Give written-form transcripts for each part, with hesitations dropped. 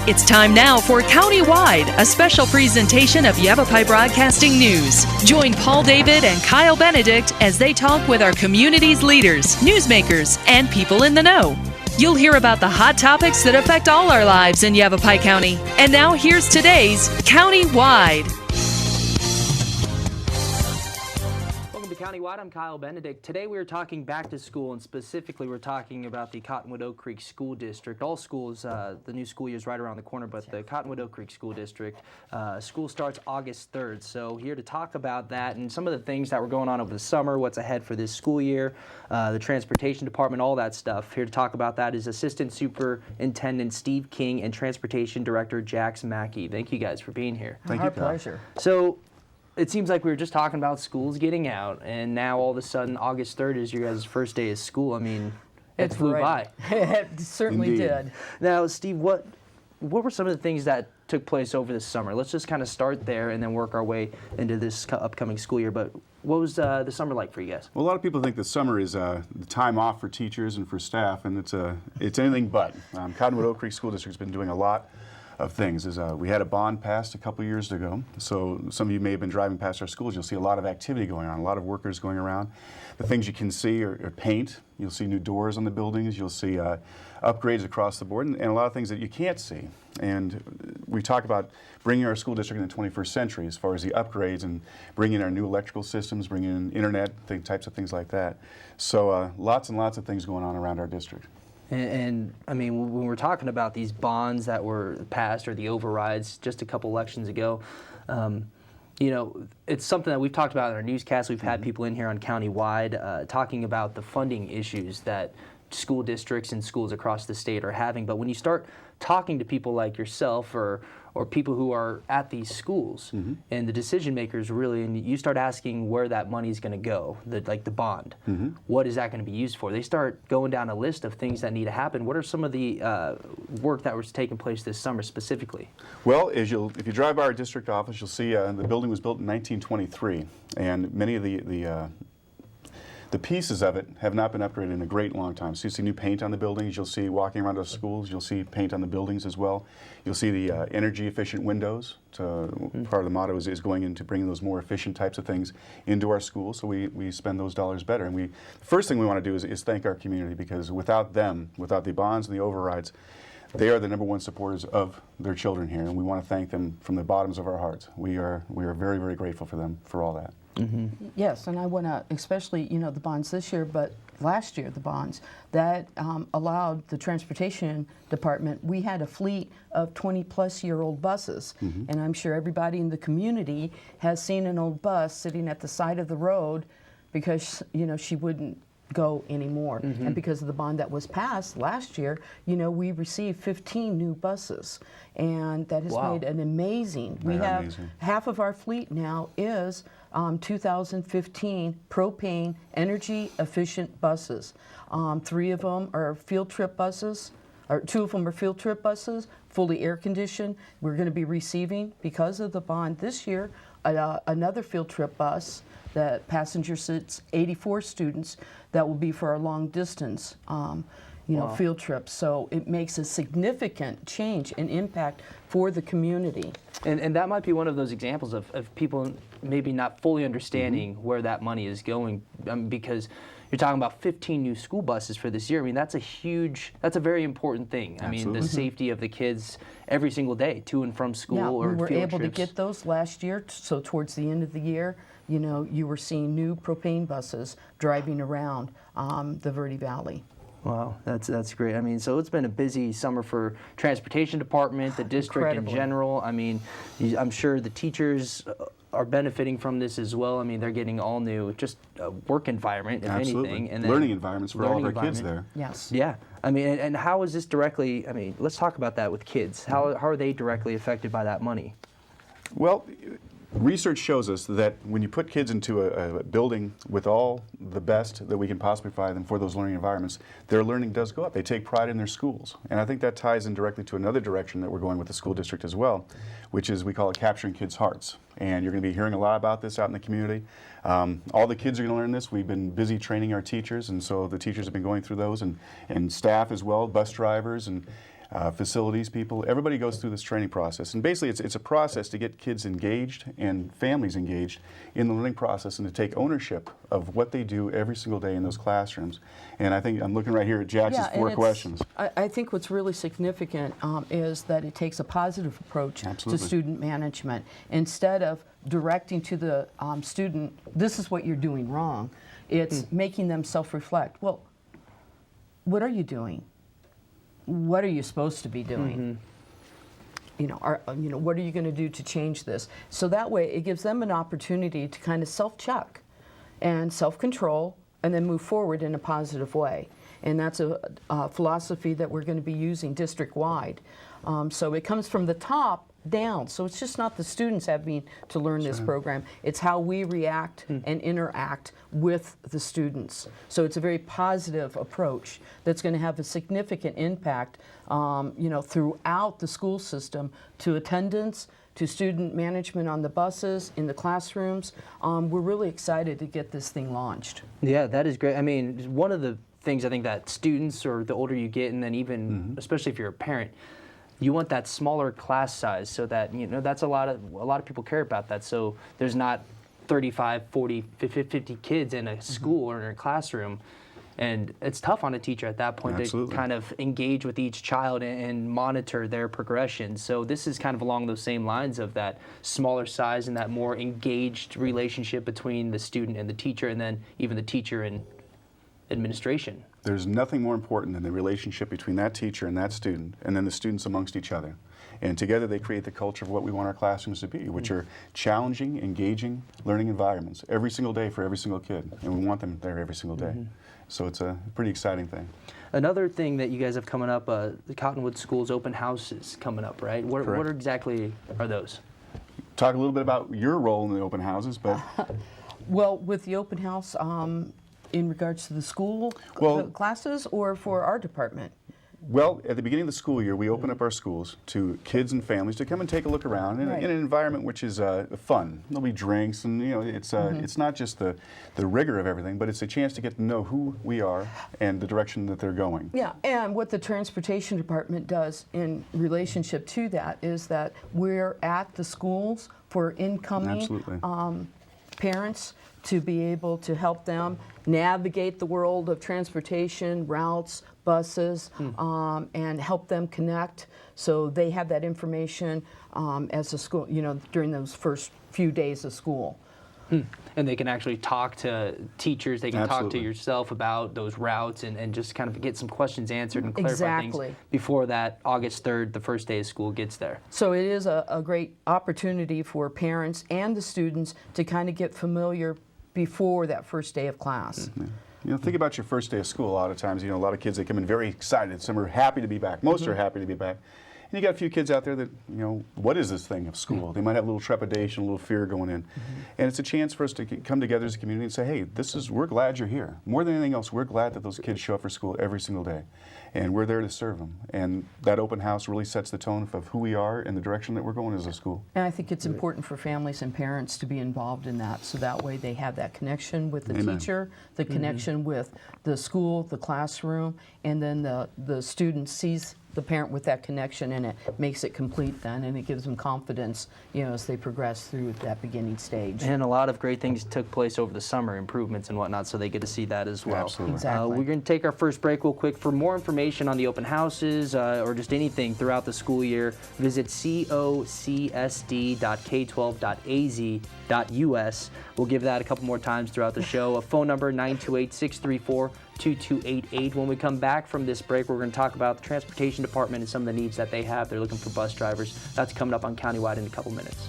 It's time now for Countywide, a special presentation of Yavapai Broadcasting News. Join Paul David and Kyle Benedict as they talk with our community's leaders, newsmakers, and people in the know. You'll hear about the hot topics that affect all our lives in Yavapai County. And now here's today's Countywide. Countywide, I'm Kyle Benedict. Today we are talking back to school, and specifically we're talking about the Cottonwood Oak Creek School District. All schools, the new school year is right around the corner, but the Cottonwood Oak Creek School District, school starts August 3rd. So here to talk about that and some of the things that were going on over the summer, what's ahead for this school year, the transportation department, all that stuff. Here to talk about that is Assistant Superintendent Steve King and Transportation Director Jax Mackey. Thank you guys for being here. Thank you, Kyle. Our pleasure. So, it seems like we were just talking about schools getting out, and now all of a sudden August 3rd is your guys' first day of school. I mean, it flew by. It certainly did. Now, Steve, what were some of the things that took place over this summer? Let's just kind of start there and then work our way into this upcoming school year. But what was the summer like for you guys? Well, a lot of people think the summer is the time off for teachers and for staff, and it's anything but. Cottonwood Oak Creek School District has been doing a lot of things. We had a bond passed a couple years ago, so some of you may have been driving past our schools. You'll see a lot of activity going on, a lot of workers going around. The things you can see are paint. You'll see new doors on the buildings. You'll see upgrades across the board, and a lot of things that you can't see. And we talk about bringing our school district in the 21st century as far as the upgrades and bringing in our new electrical systems, bringing in internet, types of things like that. So lots and lots of things going on around our district. And I mean, when we're talking about these bonds that were passed or the overrides just a couple elections ago, you know, it's something that we've talked about in our newscast. We've had people in here on Countywide talking about the funding issues that school districts and schools across the state are having. But when you start talking to people like yourself or people who are at these schools and the decision makers really, and you start asking where that money is going to go, like the bond, what is that going to be used for? They start going down a list of things that need to happen. What are some of the work that was taking place this summer specifically? Well, if you drive by our district office, you'll see the building was built in 1923, and many of the pieces of it have not been upgraded in a great long time. So you see new paint on the buildings. You'll see walking around our schools. You'll see paint on the buildings as well. You'll see the energy efficient windows. Part of the motto is going into bringing those more efficient types of things into our schools, so we spend those dollars better. And the first thing we want to do is thank our community, because without them, without the bonds and the overrides, they are the #1 supporters of their children here, and we want to thank them from the bottoms of our hearts. We are very, very grateful for them for all that. Yes, and I want to, especially, the bonds this year, but last year, the bonds, that allowed the transportation department, we had a fleet of 20-plus-year-old buses, and I'm sure everybody in the community has seen an old bus sitting at the side of the road because, she wouldn't go anymore. And because of the bond that was passed last year, we received 15 new buses, and that has made an amazing. We have half of our fleet now is 2015 propane energy efficient buses. 3 of them are field trip buses, or 2 of them are field trip buses, fully air conditioned. We're going to be receiving, because of the bond this year, another field trip bus that passenger sits 84 students that will be for our long distance field trips. So it makes a significant change and impact for the community. And that might be one of those examples of people maybe not fully understanding where that money is going, because you're talking about 15 new school buses for this year. I mean, that's a very important thing. I mean, the safety of the kids every single day to and from school or field trips. We were able to get those last year, so towards the end of the year, you were seeing new propane buses driving around the Verde Valley. Wow, that's great. I mean, so it's been a busy summer for transportation department, the district in general. I mean, I'm sure the teachers are benefiting from this as well. I mean, they're getting all new, just a work environment, if anything. And learning environments for all of our kids there. Yes. Yeah. I mean, and how is this directly, let's talk about that with kids. How are they directly affected by that money? Well, research shows us that when you put kids into a building with all the best that we can possibly provide them for those learning environments, their learning does go up. They take pride in their schools. And I think that ties in directly to another direction that we're going with the school district as well, which is, we call it capturing kids' hearts. And you're going to be hearing a lot about this out in the community. All the kids are going to learn this. We've been busy training our teachers, and so the teachers have been going through those, and staff as well, bus drivers, and facilities people. Everybody goes through this training process. And basically it's a process to get kids engaged and families engaged in the learning process and to take ownership of what they do every single day in those classrooms. And I think I'm looking right here at Jackson's Yeah, 4 and questions. I think what's really significant is that it takes a positive approach Absolutely. to student management. Instead of directing to the student, this is what you're doing wrong, it's making them self-reflect. Well, what are you doing? What are you supposed to be doing? You know, what are you going to do to change this? So that way it gives them an opportunity to kind of self-check and self-control and then move forward in a positive way. And that's a philosophy that we're going to be using district-wide. So it comes from the top down. So it's just not the students having to learn this program. It's how we react and interact with the students. So it's a very positive approach that's going to have a significant impact, you know, throughout the school system, to attendance, to student management on the buses, in the classrooms. We're really excited to get this thing launched. Yeah, that is great. I mean, one of the things I think that students, or the older you get, and then even, especially if you're a parent, you want that smaller class size, so that, you know, that's a lot of people care about that. So there's not 35, 40, 50 kids in a school or in a classroom. And it's tough on a teacher at that point to kind of engage with each child and monitor their progression. So this is kind of along those same lines of that smaller size and that more engaged relationship between the student and the teacher, and then even the teacher and administration. There's nothing more important than the relationship between that teacher and that student, and then the students amongst each other. And together they create the culture of what we want our classrooms to be, which are challenging, engaging learning environments every single day for every single kid. And we want them there every single day. So it's a pretty exciting thing. Another thing that you guys have coming up, the Cottonwood School's open houses coming up, right? What exactly are those? Talk a little bit about your role in the open houses, but Well, with the open house, in regards to the school classes, or for our department? well, at the beginning of the school year, we open up our schools to kids and families to come and take a look around in an environment which is fun. There'll be drinks, and you know, it's not just the rigor of everything, but it's a chance to get to know who we are and the direction that they're going. Yeah, and what the transportation department does in relationship to that is that we're at the schools for incoming parents to be able to help them navigate the world of transportation, routes, buses, and help them connect, so they have that information as a school, you know, during those first few days of school. And they can actually talk to teachers, they can talk to yourself about those routes, and just kind of get some questions answered and clarify things before that August 3rd, the first day of school, gets there. So it is a great opportunity for parents and the students to kind of get familiar before that first day of class. You know, think about your first day of school. A lot of times, you know, a lot of kids, they come in very excited. Some are happy to be back. Most are happy to be back. And you got a few kids out there that, you know, what is this thing of school? They might have a little trepidation, a little fear going in. And it's a chance for us to come together as a community and say, hey, we're glad you're here. More than anything else, we're glad that those kids show up for school every single day. And we're there to serve them. And that open house really sets the tone of who we are and the direction that we're going as a school. And I think it's important for families and parents to be involved in that, so that way they have that connection with the teacher, the connection with the school, the classroom, and then the student sees the parent with that connection, and it makes it complete then, and it gives them confidence, you know, as they progress through that beginning stage. And a lot of great things took place over the summer, improvements and whatnot, so they get to see that as well. Absolutely. Exactly. We're going to take our first break real quick. For more information on the open houses or just anything throughout the school year, visit cocsd.k12.az.us. We'll give that a couple more times throughout the show. A phone number, 928-634-2288. When we come back from this break, we're going to talk about the transportation department and some of the needs that they have. They're looking for bus drivers. That's coming up on Countywide in a couple minutes.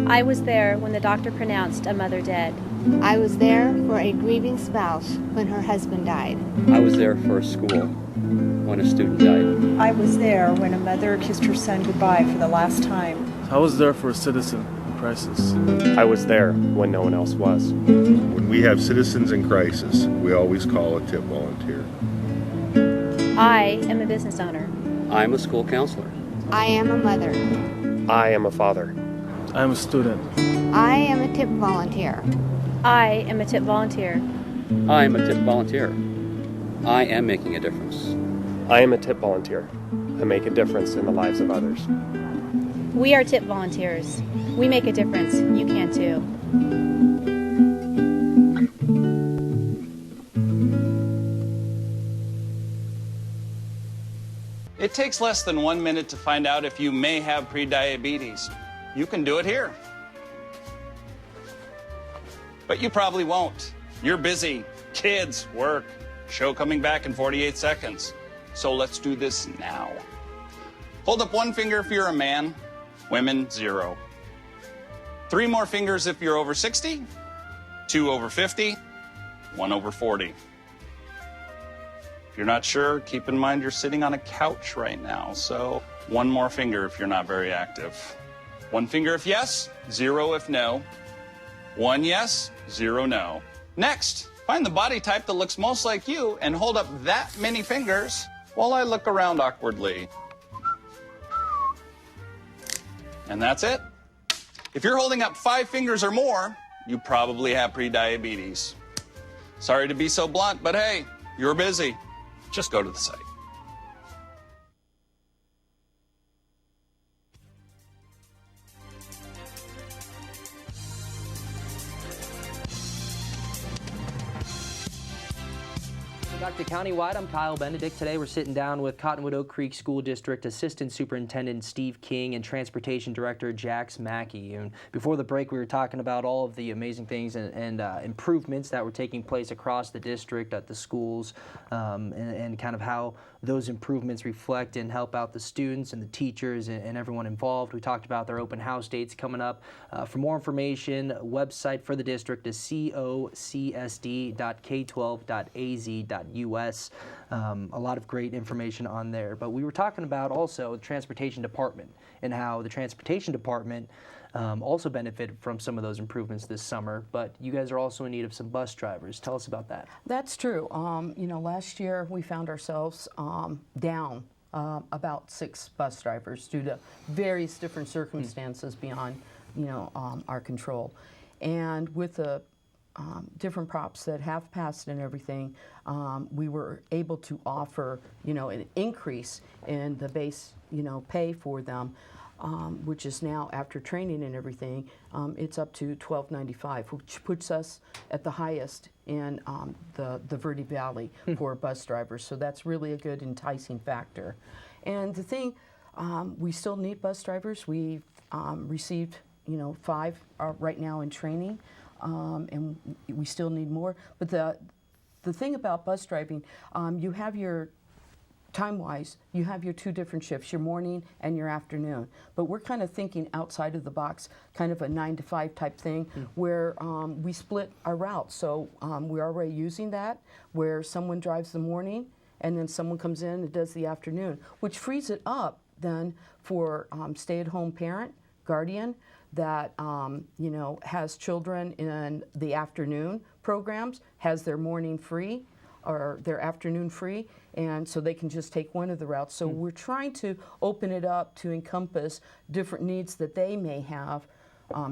I was there when the doctor pronounced a mother dead. I was there for a grieving spouse when her husband died. I was there for school when a student died. I was there when a mother kissed her son goodbye for the last time. I was there for a citizen in crisis. I was there when no one else was. When we have citizens in crisis, we always call a tip volunteer. I am a business owner. I'm a school counselor. I am a mother. I am a father. I am a student. I am a tip volunteer. I am a tip volunteer. I am a tip volunteer. I am making a difference. I am a tip volunteer. I make a difference in the lives of others. We are tip volunteers. We make a difference. You can too. It takes less than 1 minute to find out if you may have prediabetes. You can do it here. But you probably won't. You're busy. Kids, work, show coming back in 48 seconds. So let's do this now. Hold up one finger if you're a man. Women, 0. 3 more fingers if you're over 60. 2 over 50. 1 over 40. If you're not sure, keep in mind you're sitting on a couch right now. So 1 more finger if you're not very active. 1 finger if yes, 0 if no. 1 yes, 0 no. Next, find the body type that looks most like you and hold up that many fingers while I look around awkwardly. And that's it. If you're holding up 5 fingers or more, you probably have prediabetes. Sorry to be so blunt, but hey, you're busy. Just go to the site. Back to Countywide, I'm Kyle Benedict. Today we're sitting down with Cottonwood Oak Creek School District Assistant Superintendent Steve King and Transportation Director Jax Mackey. And before the break, we were talking about all of the amazing things and improvements that were taking place across the district at the schools, and kind of how those improvements reflect and help out the students and the teachers and everyone involved. We talked about their open house dates coming up. For more information, website for the district is cocsd.k12.az.us. A lot of great information on there. But we were talking about also the Transportation Department and how the Transportation Department also benefited from some of those improvements this summer, but you guys are also in need of some bus drivers. Tell us about that. That's true. You know, last year we found ourselves down about 6 bus drivers due to various different circumstances beyond, you know, our control. And with the different props that have passed and everything, we were able to offer, you know, an increase in the base, you know, pay for them. Which is now, after training and everything, it's up to $12.95, which puts us at the highest in the Verde Valley for bus drivers. So that's really a good enticing factor. And the thing, we still need bus drivers. We've received, you know, 5 right now in training, and we still need more. But the thing about bus driving, you have your time-wise, you have your 2 different shifts, your morning and your afternoon. But we're kind of thinking outside of the box, kind of a 9 to 5 type thing, where we split our routes. So we're already using that, where someone drives the morning and then someone comes in and does the afternoon, which frees it up then for stay-at-home parent, guardian, that you know, has children in the afternoon programs, has their morning free, or their afternoon free, and so they can just take one of the routes. So we're trying to open it up to encompass different needs that they may have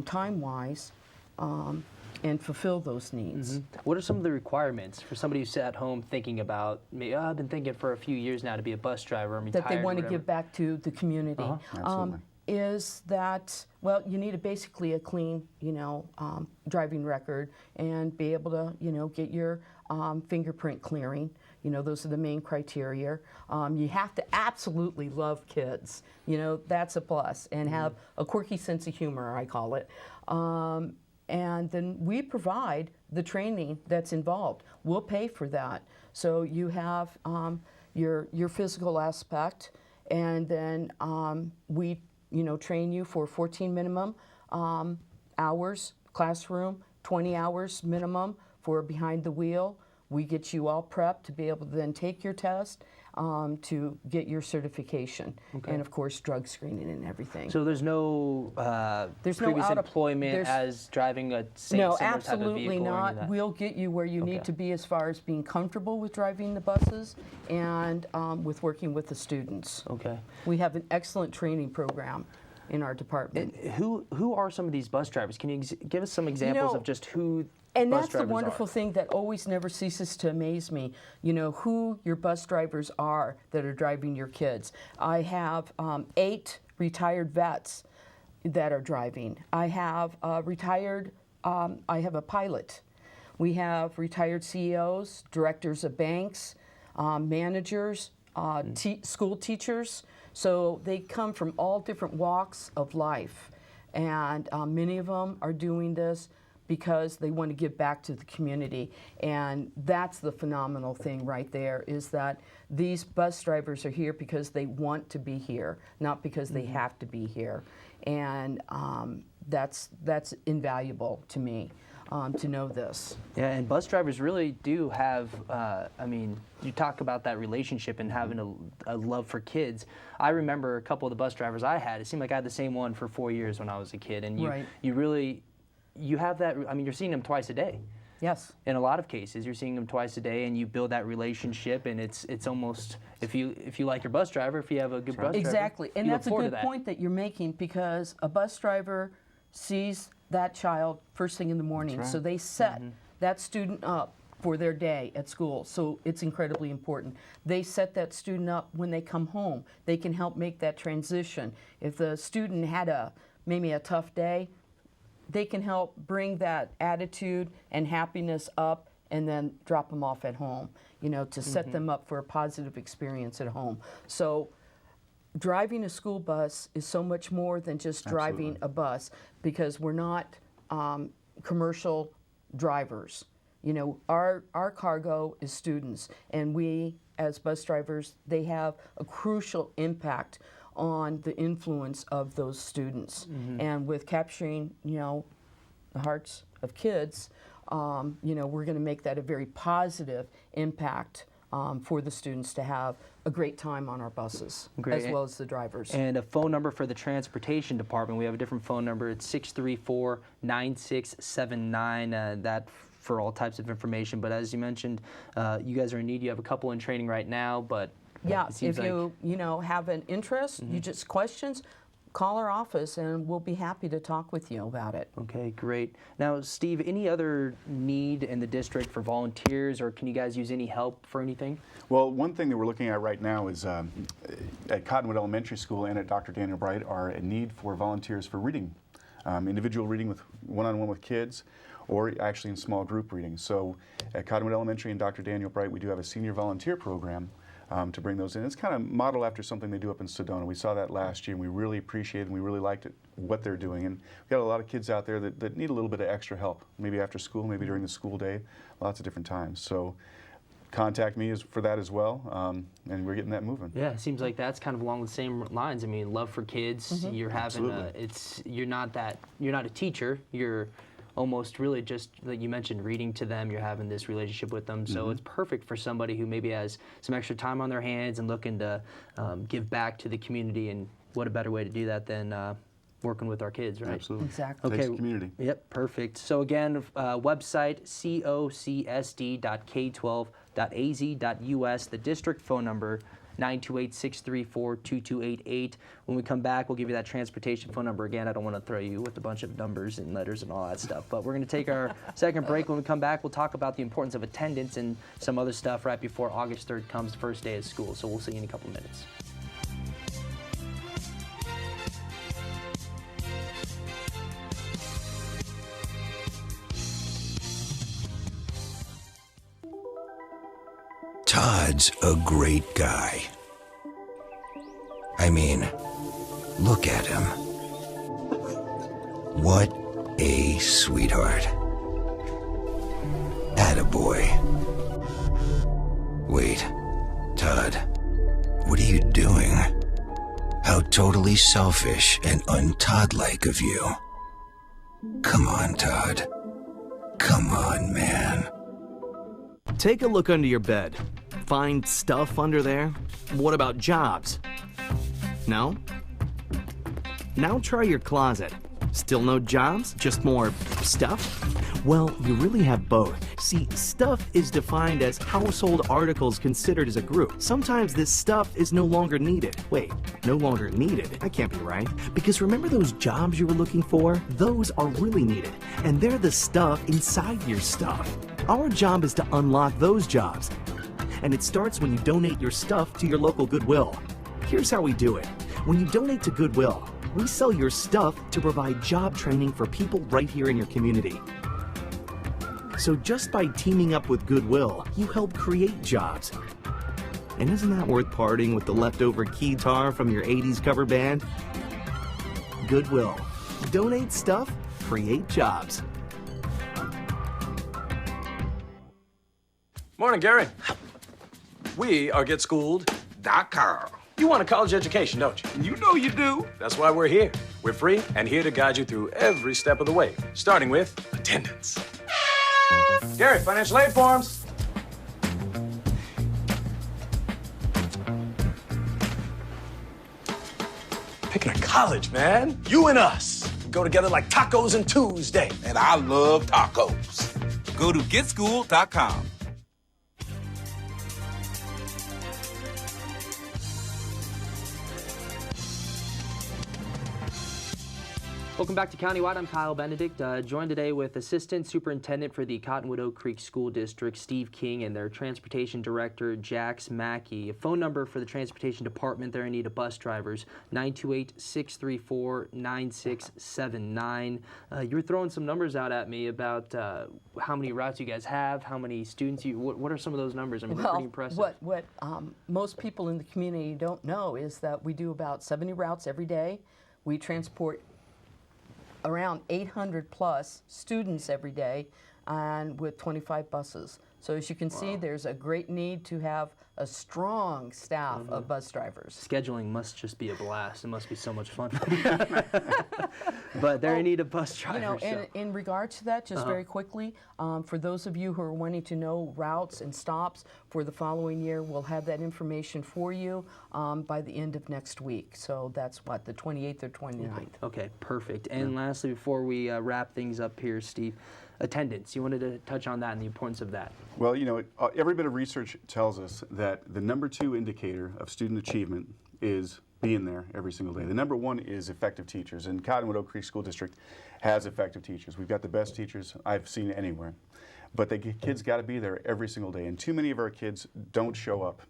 time-wise, and fulfill those needs. What are some of the requirements for somebody who's at home thinking about, I've been thinking for a few years now to be a bus driver, I'm retired, that they want to give back to the community? Absolutely. Is that, well, you need basically a clean, you know, driving record and be able to, you know, get your fingerprint clearing. You know, those are the main criteria. You have to absolutely love kids. You know, that's a plus. And have a quirky sense of humor, I call it. And then we provide the training that's involved. We'll pay for that. So you have your physical aspect, and then we, you know, train you for 14 minimum hours classroom, 20 hours minimum for behind the wheel. We get you all prepped to be able to then take your test to get your certification, and of course drug screening and everything. So there's no previous employment as driving a similar type of vehicle? No, absolutely not. We'll get you where you need to be as far as being comfortable with driving the buses and with working with the students. Okay. We have an excellent training program. in our department. And who are some of these bus drivers? Can you give us some examples of just who and bus that's the drivers wonderful are? thing that always never ceases to amaze me, who your bus drivers are that are driving your kids. I have 8 retired vets that are driving. I have I have a pilot. We have retired CEOs, directors of banks, managers, school teachers. So they come from all different walks of life. And many of them are doing this because they want to give back to the community. And that's the phenomenal thing right there, is that these bus drivers are here because they want to be here, not because they have to be here. And that's invaluable to me. To know this. Yeah, and bus drivers really do have, you talk about that relationship and having a love for kids. I remember a couple of the bus drivers I had, it seemed like I had the same one for 4 years when I was a kid. And you have that, you're seeing them twice a day. Yes. In a lot of cases, you're seeing them twice a day, and you build that relationship, and it's almost, if you like your bus driver, if you have a good bus driver. Exactly, and that's a good point that you're making, because a bus driver sees that child first thing in the morning. Right. So they set that student up for their day at school. So it's incredibly important. They set that student up when they come home. They can help make that transition. If the student had maybe a tough day, they can help bring that attitude and happiness up and then drop them off at home, to set them up for a positive experience at home. So driving a school bus is so much more than just driving a bus, because we're not commercial drivers. Our cargo is students, and we, as bus drivers, they have a crucial impact on the influence of those students. And with capturing, the hearts of kids, we're going to make that a very positive impact for the students to have a great time on our buses, as well as the drivers. And a phone number for the transportation department. We have a different phone number. It's 634-9679. That for all types of information. But as you mentioned, you guys are in need. You have a couple in training right now, but yeah, if you have an interest, you just questions, call our office and we'll be happy to talk with you about it. Okay, great. Now, Steve, any other need in the district for volunteers, or can you guys use any help for anything? Well, one thing that we're looking at right now is at Cottonwood Elementary School and at Dr. Daniel Bright are a need for volunteers for reading, individual reading with one-on-one with kids, or actually in small group reading. So at Cottonwood Elementary and Dr. Daniel Bright, we do have a senior volunteer program to bring those in. It's kind of modeled after something they do up in Sedona. We saw that last year, and we really appreciated and we really liked it, what they're doing. And we've got a lot of kids out there that need a little bit of extra help, maybe after school, maybe during the school day, lots of different times. So contact me for that as well, and we're getting that moving. Yeah, it seems like that's kind of along the same lines. Love for kids. You're having you're not a teacher. You're almost really just, like you mentioned, reading to them. You're having this relationship with them. So it's perfect for somebody who maybe has some extra time on their hands and looking to give back to the community. And what a better way to do that than working with our kids, right? Absolutely. Exactly. Okay. Takes the community. Yep, perfect. So again, website cocsd.k12.az.us, the district phone number 928-634-2288. When we come back, we'll give you that transportation phone number again. I don't want to throw you with a bunch of numbers and letters and all that stuff, but we're going to take our second break. When we come back, we'll talk about the importance of attendance and some other stuff right before August 3rd comes, the first day of school. So we'll see you in a couple minutes. Todd's a great guy. Look at him. What a sweetheart. Attaboy. Wait, Todd, what are you doing? How totally selfish and un-Todd-like of you. Come on, Todd. Come on, man. Take a look under your bed. Find stuff under there? What about jobs? No? Now try your closet. Still no jobs? Just more stuff? Well, you really have both. See, stuff is defined as household articles considered as a group. Sometimes this stuff is no longer needed. Wait, no longer needed? That can't be right. Because remember those jobs you were looking for? Those are really needed. And they're the stuff inside your stuff. Our job is to unlock those jobs. And it starts when you donate your stuff to your local Goodwill. Here's how we do it. When you donate to Goodwill, we sell your stuff to provide job training for people right here in your community. So just by teaming up with Goodwill, you help create jobs. And isn't that worth parting with the leftover keytar from your 80s cover band? Goodwill. Donate stuff, create jobs. Morning, Gary. We are GetSchooled.com. You want a college education, don't you? You know you do. That's why we're here. We're free and here to guide you through every step of the way, starting with attendance. Gary, financial aid forms. Picking a college, man. You and us. We go together like tacos and Tuesday. And I love tacos. Go to GetSchooled.com. Welcome back to Countywide. I'm Kyle Benedict, joined today with Assistant Superintendent for the Cottonwood Oak Creek School District, Steve King, and their Transportation Director, Jax Mackey. A phone number for the Transportation Department there in need of bus drivers, 928-634-9679. You were throwing some numbers out at me about how many routes you guys have, how many students you, what are some of those numbers? I mean, they're pretty impressive. What most people in the community don't know is that we do about 70 routes every day. We transport around 800 plus students every day, and with 25 buses. So as you can see, there's a great need to have a strong staff of bus drivers. Scheduling must just be a blast. It must be so much fun. But they're in need of bus drivers. You know, and in regard to that, just very quickly, for those of you who are wanting to know routes and stops for the following year, we'll have that information for you by the end of next week. So that's what, the 28th or 29th. Okay, perfect. And lastly, before we wrap things up here, Steve, attendance. You wanted to touch on that and the importance of that. Well, you know, every bit of research tells us that the #2 indicator of student achievement is being there every single day. The #1 is effective teachers, and Cottonwood Oak Creek School District has effective teachers. We've got the best teachers I've seen anywhere. But the kids got to be there every single day, and too many of our kids don't show up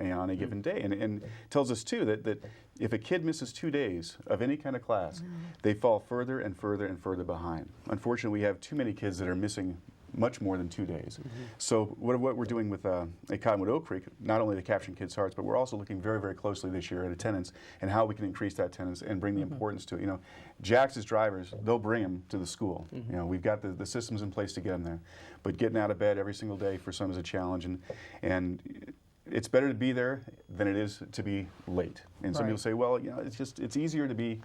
on a given day. And tells us, too, that if a kid misses 2 days of any kind of class, they fall further and further and further behind. Unfortunately, we have too many kids that are missing much more than 2 days. So what we're doing with at Cottonwood Oak Creek, not only to capturing kids' hearts, but we're also looking very, very closely this year at attendance and how we can increase that attendance and bring the importance to it. You know, Jax's drivers, they'll bring them to the school. You know, we've got the systems in place to get them there. But getting out of bed every single day for some is a challenge, and it's better to be there than it is to be late. And some people say, well, you know, it's easier to be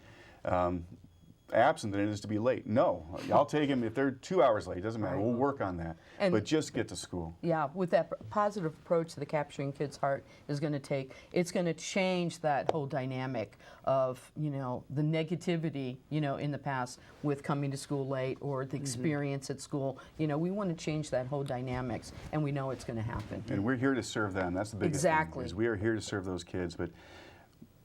absent than it is to be late. No, I'll take them if they're 2 hours late. It doesn't matter. We'll work on that. But just get to school. Yeah, with that positive approach to the capturing kids' heart is going to take, it's going to change that whole dynamic of, you know, the negativity, you know, in the past with coming to school late or the experience at school. You know, we want to change that whole dynamics, and we know it's going to happen. And we're here to serve them. That's the biggest thing. Is we are here to serve those kids, but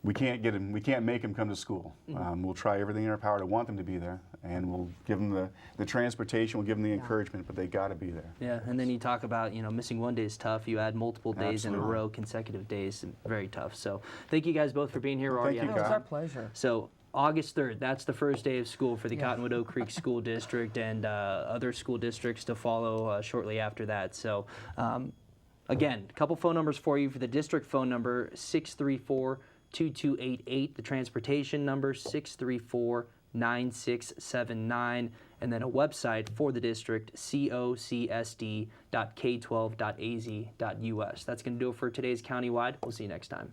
we can't get them. We can't make them come to school. We'll try everything in our power to want them to be there, and we'll give them the transportation. We'll give them the encouragement, but they got to be there. Yeah, and then you talk about, you know, missing 1 day is tough. You add multiple days in a row, consecutive days, very tough. So thank you guys both for being here. Thank you, It was our pleasure. So August 3rd, that's the first day of school for the Cottonwood Oak Creek School District, and other school districts to follow shortly after that. So again, a couple phone numbers for you. For the district phone number, 634-2288, the transportation number 634-9679, and then a website for the district, cocsd.k12.az.us. That's going to do it for today's Countywide. We'll see you next time.